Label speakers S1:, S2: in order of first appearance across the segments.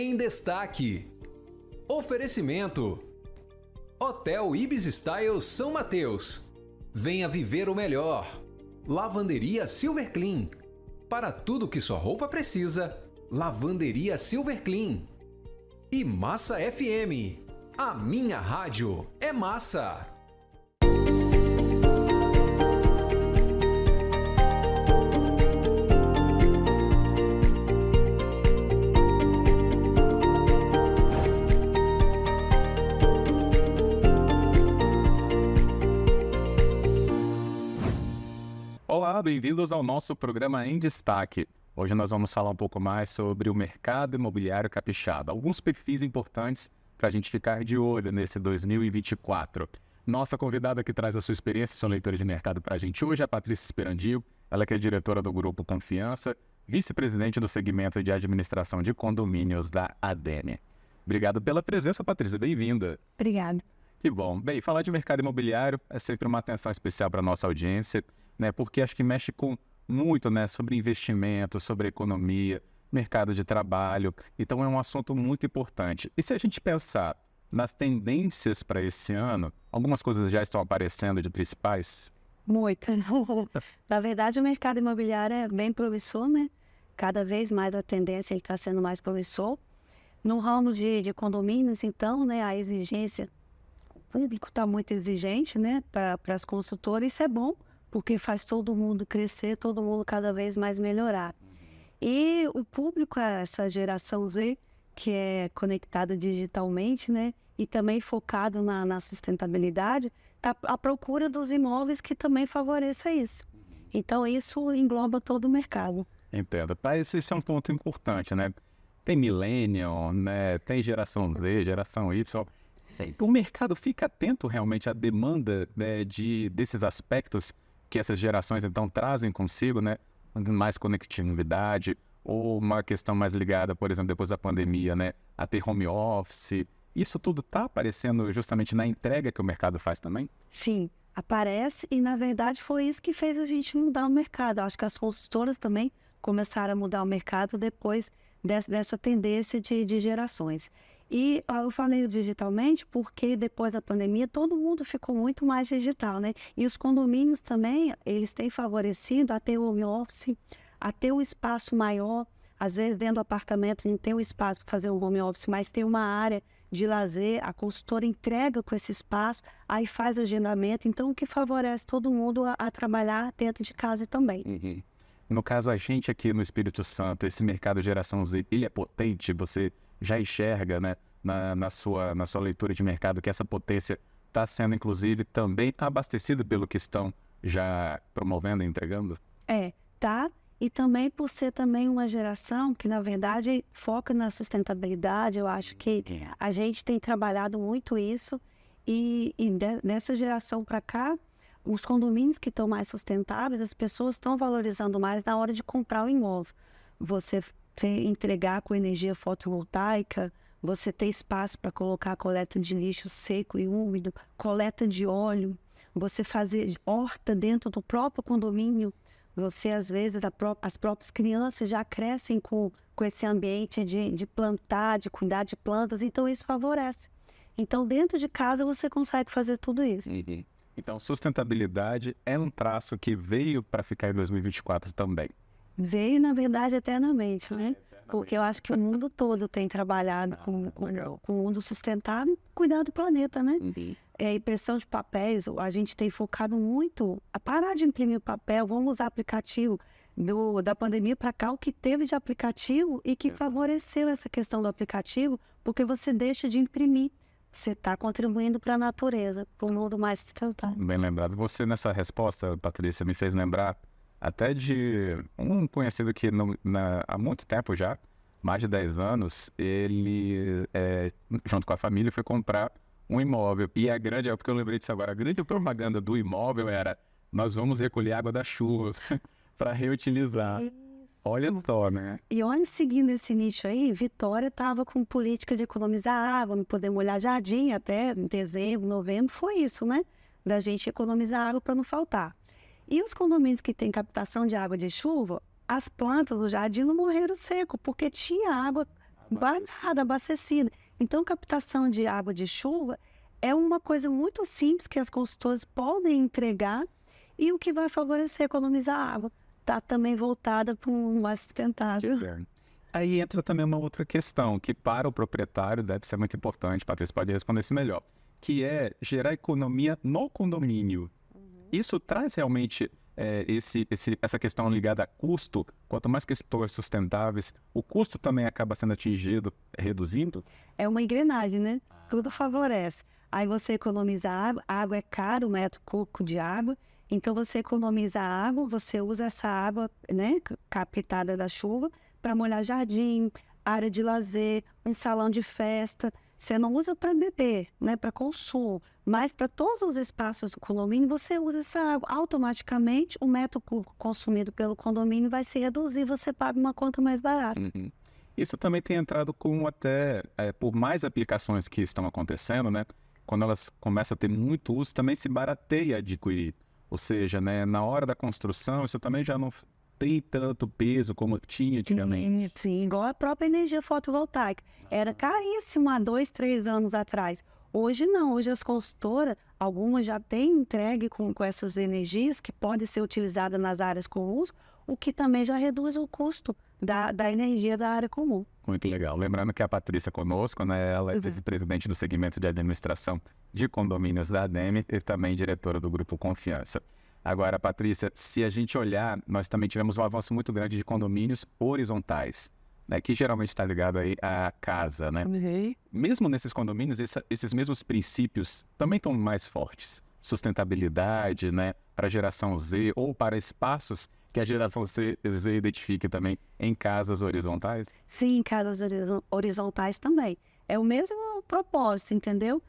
S1: Em destaque: oferecimento Hotel Ibis Style São Mateus. Venha viver o melhor. Lavanderia Silver Clean. Para tudo que sua roupa precisa, Lavanderia Silver Clean. E Massa FM. A minha rádio é massa.
S2: Olá, bem-vindos ao nosso programa Em Destaque. Hoje nós vamos falar um pouco mais sobre o mercado imobiliário capixaba, alguns perfis importantes para a gente ficar de olho nesse 2024. Nossa convidada que traz a sua experiência e sua leitura de mercado para a gente hoje é a Patrícia Sperandio, ela que é diretora do Grupo Confiança, vice-presidente do segmento de administração de condomínios da ADEME. Obrigado pela presença, Patrícia, bem-vinda.
S3: Obrigada.
S2: Que bom. Bem, falar de mercado imobiliário é sempre uma atenção especial para a nossa audiência, né? Porque acho que mexe com muito, né, sobre investimento, sobre economia, mercado de trabalho. Então é um assunto muito importante. E se a gente pensar nas tendências para esse ano, algumas coisas já estão aparecendo de principais?
S3: Muita. Na verdade, o mercado imobiliário é bem promissor, né? Cada vez mais a tendência está sendo mais promissor. No ramo de condomínios, então, né, a exigência, o público está muito exigente, né, para as consultoras. Isso é bom, porque faz todo mundo crescer, todo mundo cada vez mais melhorar. E o público, essa geração Z, que é conectada digitalmente, né, e também focado na sustentabilidade, está à procura dos imóveis que também favoreça isso. Então, isso engloba todo o mercado.
S2: Entendo. Mas esse é um ponto importante, né? Tem millennial, né? Tem geração Z, geração Y. O mercado fica atento realmente à demanda, né, desses aspectos que essas gerações então trazem consigo, né? Mais conectividade, ou uma questão mais ligada, por exemplo, depois da pandemia, né, a ter home office. Isso tudo está aparecendo justamente na entrega que o mercado faz também?
S3: Sim, aparece e, na verdade, foi isso que fez a gente mudar o mercado. Acho que as consultoras também começaram a mudar o mercado depois dessa tendência de gerações. E eu falei digitalmente porque depois da pandemia todo mundo ficou muito mais digital, né? E os condomínios também, eles têm favorecido a ter home office, a ter um espaço maior. Às vezes dentro do apartamento não tem um espaço para fazer um home office, mas tem uma área de lazer, a consultora entrega com esse espaço, aí faz agendamento, então o que favorece todo mundo a trabalhar dentro de casa também.
S2: Uhum. No caso, a gente aqui no Espírito Santo, esse mercado geração Z, ele é potente? Você já enxerga, né, na sua leitura de mercado que essa potência está sendo, inclusive, também abastecida pelo que estão já promovendo e entregando?
S3: Tá. E também por ser também uma geração que, na verdade, foca na sustentabilidade. Eu acho que a gente tem trabalhado muito isso e nessa geração para cá, os condomínios que estão mais sustentáveis, as pessoas estão valorizando mais na hora de comprar o imóvel. Você entregar com energia fotovoltaica, você ter espaço para colocar coleta de lixo seco e úmido, coleta de óleo, você fazer horta dentro do próprio condomínio. Você, às vezes, as próprias crianças já crescem com esse ambiente de plantar, de cuidar de plantas, então isso favorece. Então, dentro de casa, você consegue fazer tudo isso.
S2: Uhum. Então, sustentabilidade é um traço que veio para ficar em 2024 também.
S3: Veio, na verdade, eternamente, né? Porque eu acho que o mundo todo tem trabalhado com o mundo sustentável, cuidar do planeta, né?
S2: Uhum.
S3: Impressão de papéis, a gente tem focado muito a parar de imprimir papel, vamos usar aplicativo. Da pandemia para cá, o que teve de aplicativo e que favoreceu essa questão do aplicativo, porque você deixa de imprimir. Você está contribuindo para a natureza, para um mundo mais sustentável.
S2: Bem lembrado. Você, nessa resposta, Patrícia, me fez lembrar até de um conhecido que há muito tempo já, mais de 10 anos, ele, junto com a família, foi comprar um imóvel. E porque eu lembrei disso agora, a grande propaganda do imóvel era: nós vamos recolher água da chuva para reutilizar. Olha só, né?
S3: E olha, seguindo esse nicho aí, Vitória estava com política de economizar água, não poder molhar jardim, até dezembro, novembro, foi isso, né? Da gente economizar água para não faltar. E os condomínios que têm captação de água de chuva, as plantas do jardim não morreram seco, porque tinha água Barrada, abastecida. Então, captação de água de chuva é uma coisa muito simples que as consultoras podem entregar e o que vai favorecer economizar água. Está também voltada para um mais sustentável.
S2: Aí entra também uma outra questão, que para o proprietário deve ser muito importante, Patrícia pode responder isso melhor, que é gerar economia no condomínio. Isso traz realmente essa questão ligada a custo. Quanto mais questões sustentáveis, o custo também acaba sendo atingido, reduzindo?
S3: É uma engrenagem, né? Tudo favorece. Aí você economiza água, a água é caro, o metro cúbico de água, então você economiza água, você usa essa água, né, captada da chuva, para molhar jardim, área de lazer, um salão de festa. Você não usa para beber, né, para consumo, mas para todos os espaços do condomínio você usa essa água. Automaticamente o metro cúbico consumido pelo condomínio vai se reduzir, você paga uma conta mais barata.
S2: Isso também tem entrado com até, por mais aplicações que estão acontecendo, né? Quando elas começam a ter muito uso, também se barateia adquirir. Ou seja, né, na hora da construção, isso também já não tem tanto peso como tinha antigamente.
S3: Sim, igual a própria energia fotovoltaica. Era caríssimo há 2, 3 anos atrás. Hoje não, hoje as consultoras, algumas já têm entregue com essas energias que podem ser utilizadas nas áreas comuns, o que também já reduz o custo da energia da área comum.
S2: Muito legal. Lembrando que a Patrícia conosco, né, ela é vice-presidente do segmento de administração de condomínios da ADEME e também diretora do Grupo Confiança. Agora, Patrícia, se a gente olhar, nós também tivemos um avanço muito grande de condomínios horizontais, né, que geralmente está ligado aí à casa, né? Mesmo nesses condomínios, esses mesmos princípios também estão mais fortes. Sustentabilidade, né, para a geração Z ou para espaços que a geração Z identifique também em casas horizontais?
S3: Sim, casas horizontais também. É o mesmo propósito, entendeu?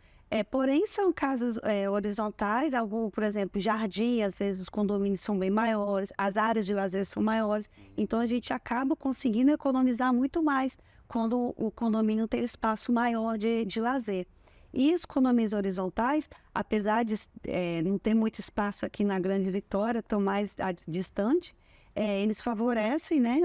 S3: Porém, são casas horizontais, por exemplo, jardim, às vezes os condomínios são bem maiores, as áreas de lazer são maiores, então a gente acaba conseguindo economizar muito mais quando o condomínio tem um espaço maior de lazer. E os condomínios horizontais, apesar de não ter muito espaço aqui na Grande Vitória, estão mais distante, eles favorecem, né,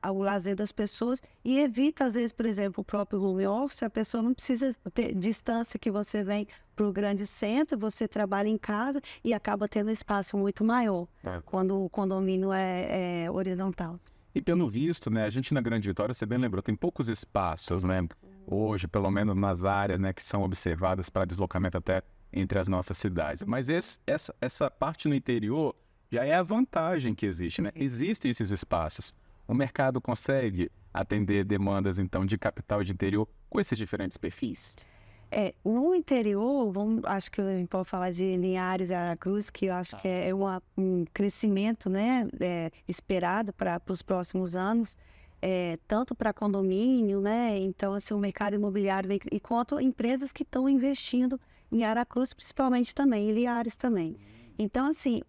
S3: o lazer das pessoas e evita, às vezes, por exemplo, o próprio home office, a pessoa não precisa ter distância que você vem para o grande centro, você trabalha em casa e acaba tendo um espaço muito maior quando o condomínio é horizontal.
S2: E pelo visto, né, a gente na Grande Vitória, você bem lembrou, tem poucos espaços, né, hoje, pelo menos nas áreas, né, que são observadas para deslocamento até entre as nossas cidades. Mas essa parte no interior já é a vantagem que existe, né? Existem esses espaços. O mercado consegue atender demandas, então, de capital de interior com esses diferentes perfis?
S3: No interior, acho que a gente pode falar de Linhares e Aracruz, que eu acho que é um crescimento, né, esperado para os próximos anos, tanto para condomínio, né? Então, assim, o mercado imobiliário vem, e quanto empresas que estão investindo em Aracruz, principalmente também, em Linhares também. Então, assim,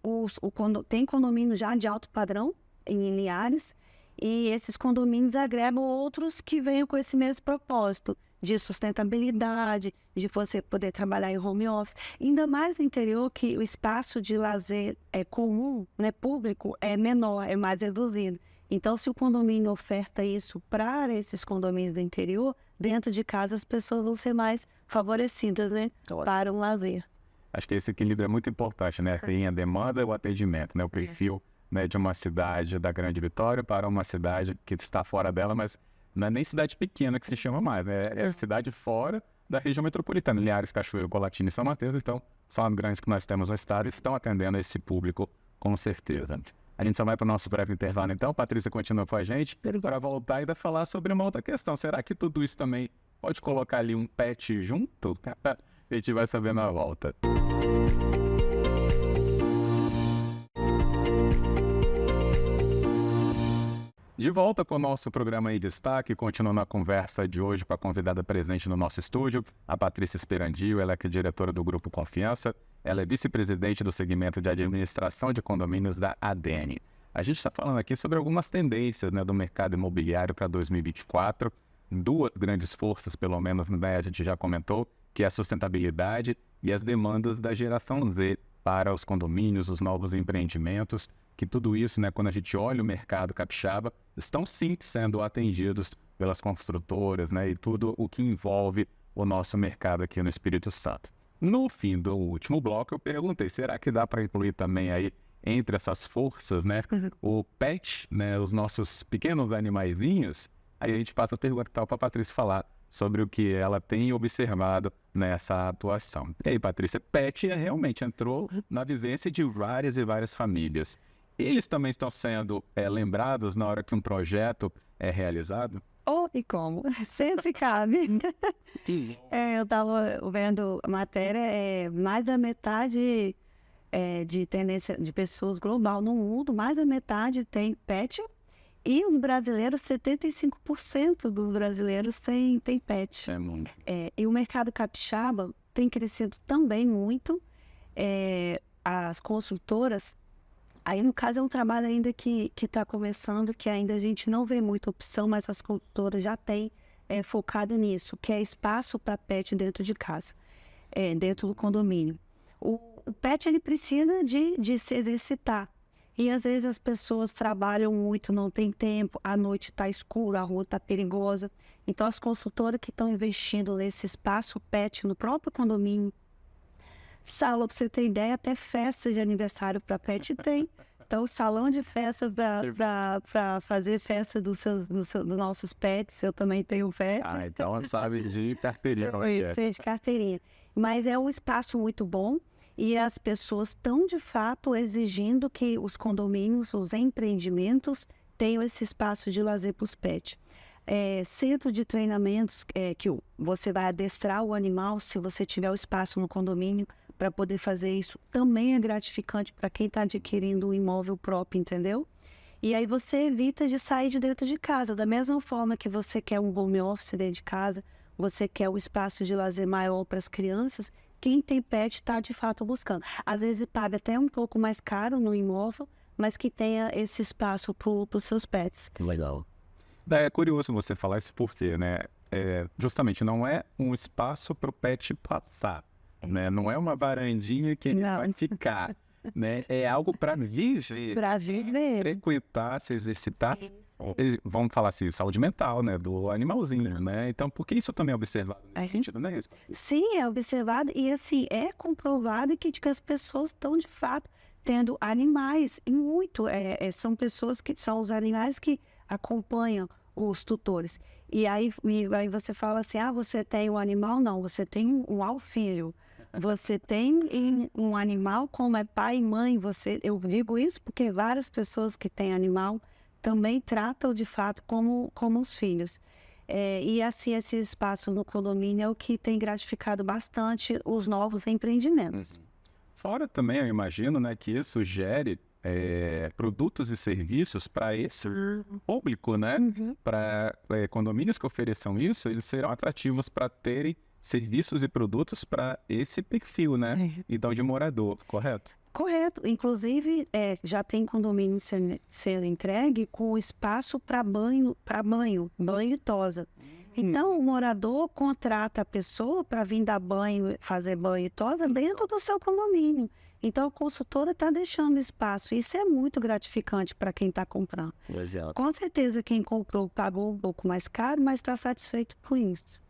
S3: tem condomínio já de alto padrão em Linhares, e esses condomínios agregam outros que venham com esse mesmo propósito de sustentabilidade, de você poder trabalhar em home office. Ainda mais no interior, que o espaço de lazer comum, né, público, é menor, é mais reduzido. Então, se o condomínio oferta isso para esses condomínios do interior, dentro de casa as pessoas vão ser mais favorecidas, né, para um lazer.
S2: Acho que esse equilíbrio é muito importante, né? Tem a demanda e o atendimento, né? O perfil, né, de uma cidade da Grande Vitória para uma cidade que está fora dela, mas não é nem cidade pequena que se chama mais, né? É cidade fora da região metropolitana. Linhares, Cachoeiro, Colatina e São Mateus, então, são as grandes que nós temos no estado e estão atendendo a esse público, com certeza. A gente só vai para o nosso breve intervalo, então. Patrícia continua com a gente para voltar e ainda falar sobre uma outra questão. Será que tudo isso também pode colocar ali um pet junto? A gente vai saber na volta. De volta com o nosso programa em destaque, continuando a conversa de hoje com a convidada presente no nosso estúdio, a Patrícia Sperandio. Ela é diretora do Grupo Confiança, ela é vice-presidente do segmento de administração de condomínios da ADN. A gente está falando aqui sobre algumas tendências, né, do mercado imobiliário para 2024, duas grandes forças, pelo menos, né, a gente já comentou, que é a sustentabilidade e as demandas da geração Z para os condomínios, os novos empreendimentos, que tudo isso, né, quando a gente olha o mercado capixaba, estão sim sendo atendidos pelas construtoras, né, e tudo o que envolve o nosso mercado aqui no Espírito Santo. No fim do último bloco, eu perguntei, será que dá para incluir também aí, entre essas forças, né, o pet, né, os nossos pequenos animaizinhos? Aí a gente passa a perguntar para a Patrícia falar sobre o que ela tem observado nessa atuação. E aí, Patrícia, pet realmente entrou na vivência de várias e várias famílias. Eles também estão sendo lembrados na hora que um projeto é realizado?
S3: Oh, e como? Sempre cabe. Eu estava vendo a matéria, mais da metade de tendência de pessoas global no mundo, mais da metade tem pet. E os brasileiros, 75% dos brasileiros têm pet.
S2: É muito.
S3: E o mercado capixaba tem crescido também muito. As consultoras, aí no caso é um trabalho ainda que está começando, que ainda a gente não vê muita opção, mas as consultoras já têm focado nisso, que é espaço para pet dentro de casa, dentro do condomínio. O pet ele precisa de se exercitar. E às vezes as pessoas trabalham muito, não tem tempo, a noite está escura, a rua está perigosa. Então as consultoras que estão investindo nesse espaço pet no próprio condomínio, sala, para você ter ideia, até festa de aniversário para pet tem. Então salão de festa para fazer festa dos nossos pets, eu também tenho pet.
S2: Ah, então sabe de carteirinha.
S3: Fez carteirinha. Mas é um espaço muito bom. E as pessoas estão, de fato, exigindo que os condomínios, os empreendimentos, tenham esse espaço de lazer para os pets. Centro de treinamentos, que você vai adestrar o animal, se você tiver o espaço no condomínio, para poder fazer isso, também é gratificante para quem está adquirindo um imóvel próprio, entendeu? E aí você evita de sair de dentro de casa. Da mesma forma que você quer um home office dentro de casa, você quer um espaço de lazer maior para as crianças, quem tem pet está de fato buscando. Às vezes paga até um pouco mais caro no imóvel, mas que tenha esse espaço para os seus pets.
S2: Legal. É curioso você falar isso porque, né? Justamente não é um espaço para o pet passar, né? Não é uma varandinha que ele vai ficar, né? É algo para viver.
S3: Para viver.
S2: Frequentar, se exercitar. Vamos falar assim, saúde mental, né? Do animalzinho, né? Então, por que isso também é observado nesse sentido, né?
S3: Sim, é observado e, assim, é comprovado que as pessoas estão, de fato, tendo animais, e muito. São pessoas que são os animais que acompanham os tutores. E aí você fala assim, você tem um animal? Não, você tem um filho. Você tem um animal como é pai e mãe. Eu digo isso porque várias pessoas que têm animal também tratam, de fato, como os filhos. E, assim, esse espaço no condomínio é o que tem gratificado bastante os novos empreendimentos.
S2: Fora também, eu imagino, né, que isso gere produtos e serviços para esse público, né? Para condomínios que ofereçam isso, eles serão atrativos para terem serviços e produtos para esse perfil, né? Então, de morador, correto?
S3: Correto. Inclusive, já tem condomínio sendo entregue com espaço para banho e tosa. Então, o morador contrata a pessoa para vir dar banho, fazer banho e tosa dentro do seu condomínio. Então, a consultora está deixando espaço. Isso é muito gratificante para quem está comprando.
S4: Exato.
S3: Com certeza, quem comprou pagou um pouco mais caro, mas está satisfeito com isso.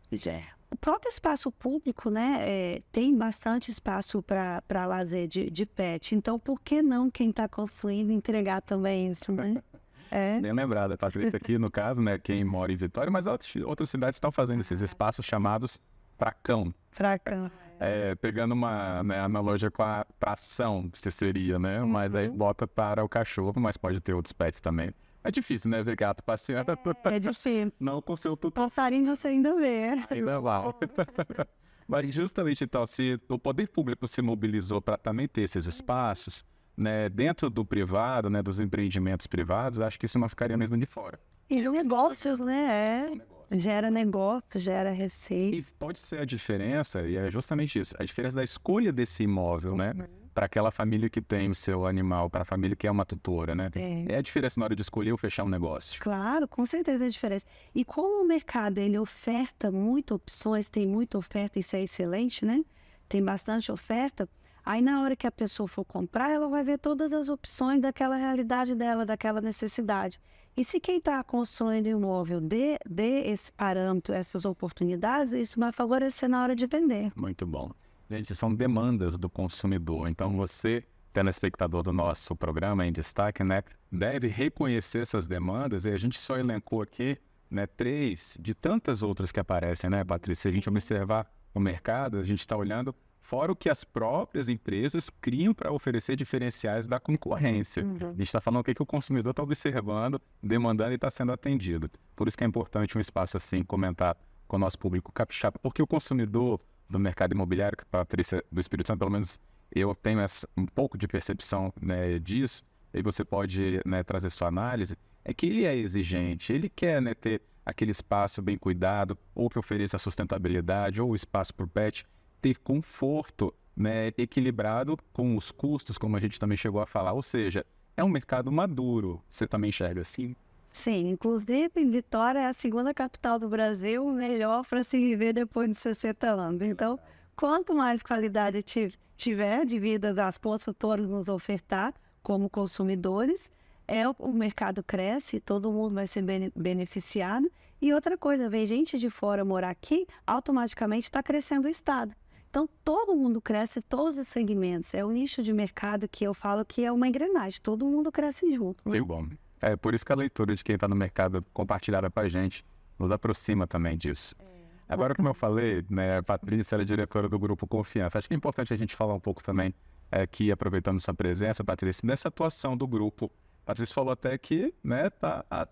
S3: O próprio espaço público, né, tem bastante espaço para lazer de pet. Então, por que não quem está construindo entregar também isso, né?
S2: Bem lembrada, Patrícia, aqui no caso, né, quem mora em Vitória, mas outras cidades estão fazendo esses espaços chamados para cão.
S3: Para cão.
S2: Pegando uma, né, analogia com a ação, se seria, né? Mas aí bota para o cachorro, mas pode ter outros pets também. É difícil, né, ver gato passeando.
S3: É difícil.
S2: Não com seu tutor.
S3: Passarinho você ainda vê.
S2: Ainda vai. Mas justamente, então, se o poder público se mobilizou para também ter esses espaços, né, dentro do privado, né, dos empreendimentos privados, acho que isso não ficaria mesmo de fora.
S3: E negócios, né? Gera negócio, gera receita.
S2: E pode ser a diferença, e é justamente isso, a diferença da escolha desse imóvel, né? Para aquela família que tem o seu animal, para a família que é uma tutora, né? É a diferença na hora de escolher ou fechar um negócio.
S3: Claro, com certeza é a diferença. E como o mercado, ele oferta muitas opções, tem muita oferta, isso é excelente, né? Tem bastante oferta. Aí na hora que a pessoa for comprar, ela vai ver todas as opções daquela realidade dela, daquela necessidade. E se quem está construindo imóvel dê esse parâmetro, essas oportunidades, isso vai favorecer na hora de vender.
S2: Muito bom. Gente, são demandas do consumidor. Então você, telespectador do nosso programa em destaque, né, deve reconhecer essas demandas. E a gente só elencou aqui, né, 3 de tantas outras que aparecem, né, Patrícia? Se a gente observar o mercado, a gente está olhando fora o que as próprias empresas criam para oferecer diferenciais da concorrência. A gente está falando o que o consumidor está observando, demandando e está sendo atendido. Por isso que é importante um espaço assim, comentar com o nosso público capixaba, porque o consumidor do mercado imobiliário, que a Patrícia do Espírito Santo, pelo menos eu tenho um pouco de percepção, né, disso, e você pode, né, trazer sua análise, é que ele é exigente, ele quer, né, ter aquele espaço bem cuidado, ou que ofereça sustentabilidade, ou espaço para o pet, ter conforto, né, equilibrado com os custos, como a gente também chegou a falar. Ou seja, é um mercado maduro. Você também enxerga assim?
S3: Sim, inclusive Vitória é a segunda capital do Brasil, melhor para se viver depois de 60 anos. Então, quanto mais qualidade tiver de vida das construtoras nos ofertar como consumidores, o mercado cresce, todo mundo vai ser beneficiado. E outra coisa, vem gente de fora morar aqui, automaticamente está crescendo o estado. Então, todo mundo cresce, todos os segmentos. É o nicho de mercado que eu falo que é uma engrenagem, todo mundo cresce junto. Né?
S2: Que bom. É por isso que a leitura de quem está no mercado compartilhada com a gente nos aproxima também disso. Agora, como eu falei, né, a Patrícia era diretora do Grupo Confiança. Acho que é importante a gente falar um pouco também aqui, aproveitando sua presença, Patrícia, nessa atuação do grupo. A Patrícia falou até que, né, tá há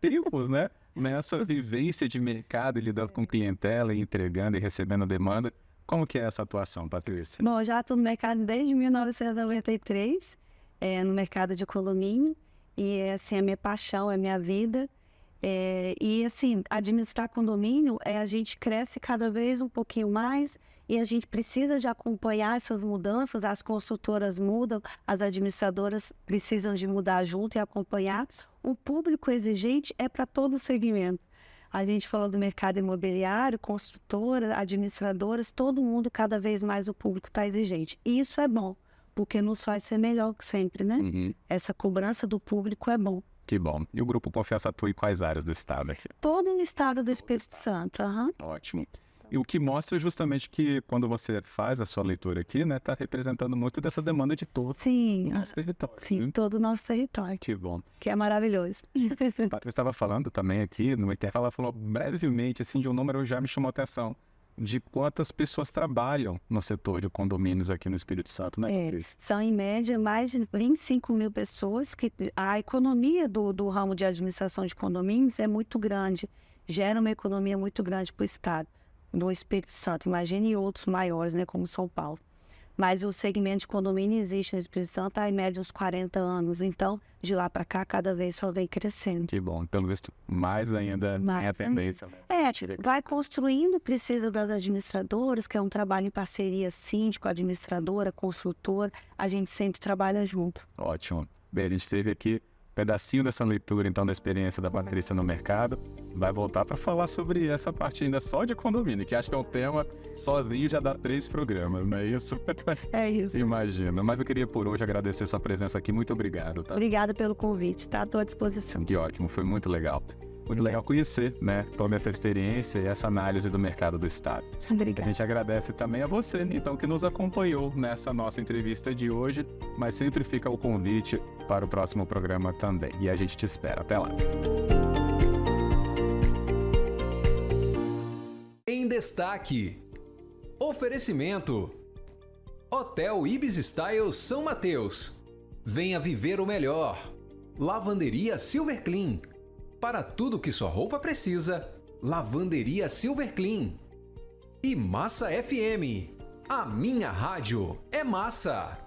S2: tempos, né, nessa vivência de mercado, lidando com clientela, entregando e recebendo demanda. Como que é essa atuação, Patrícia?
S3: Bom, eu já estou no mercado desde 1993, no mercado de condomínio, e assim, a minha paixão, é a minha vida. E assim, administrar condomínio, a gente cresce cada vez um pouquinho mais e a gente precisa de acompanhar essas mudanças, as construtoras mudam, as administradoras precisam de mudar junto e acompanhar. O público exigente é para todo o segmento. A gente falou do mercado imobiliário, construtora, administradoras, todo mundo, cada vez mais o público está exigente. E isso é bom, porque nos faz ser melhor que sempre, né? Essa cobrança do público é bom.
S2: Que bom. E o Grupo Confiança atua em quais áreas do estado aqui?
S3: Todo o estado do Espírito Santo.
S2: Ótimo. E o que mostra justamente que quando você faz a sua leitura aqui, né, está representando muito dessa demanda de todo o nosso território.
S3: Sim, todo o nosso território.
S2: Que bom.
S3: Que é maravilhoso.
S2: A Patrícia estava falando também aqui, no intervalo, ela falou brevemente, assim, de um número que já me chamou a atenção, de quantas pessoas trabalham no setor de condomínios aqui no Espírito Santo, né, Patrícia?
S3: São, em média, mais de 25 mil pessoas. Que a economia do ramo de administração de condomínios é muito grande, gera uma economia muito grande para o estado, no Espírito Santo. Imagine outros maiores, né, como São Paulo. Mas o segmento de condomínio existe no Espírito Santo há, em média, uns 40 anos. Então, de lá para cá, cada vez só vem crescendo.
S2: Que bom. Pelo visto, mais ainda é a tendência. Né?
S3: Vai construindo, precisa das administradoras, que é um trabalho em parceria síndico, administradora, construtora. A gente sempre trabalha junto.
S2: Ótimo. Bem, a gente teve aqui um pedacinho dessa leitura, então, da experiência da Patrícia no mercado. Vai voltar para falar sobre essa parte ainda só de condomínio, que acho que é um tema sozinho, já dá 3 programas, não é isso?
S3: É isso.
S2: Imagina. Mas eu queria, por hoje, agradecer sua presença aqui. Muito obrigado. Tá?
S3: Obrigada pelo convite, tá? Estou à disposição.
S2: Que ótimo, foi muito legal. Muito legal conhecer, né, toda essa experiência e essa análise do mercado do estado.
S3: Obrigada.
S2: A gente agradece também a você, então, que nos acompanhou nessa nossa entrevista de hoje, mas sempre fica o convite para o próximo programa também. E a gente te espera. Até lá.
S1: Em destaque, oferecimento: Hotel Ibis Style São Mateus. Venha viver o melhor. Lavanderia Silver Clean. Para tudo que sua roupa precisa, Lavanderia Silver Clean. E Massa FM. A minha rádio é massa.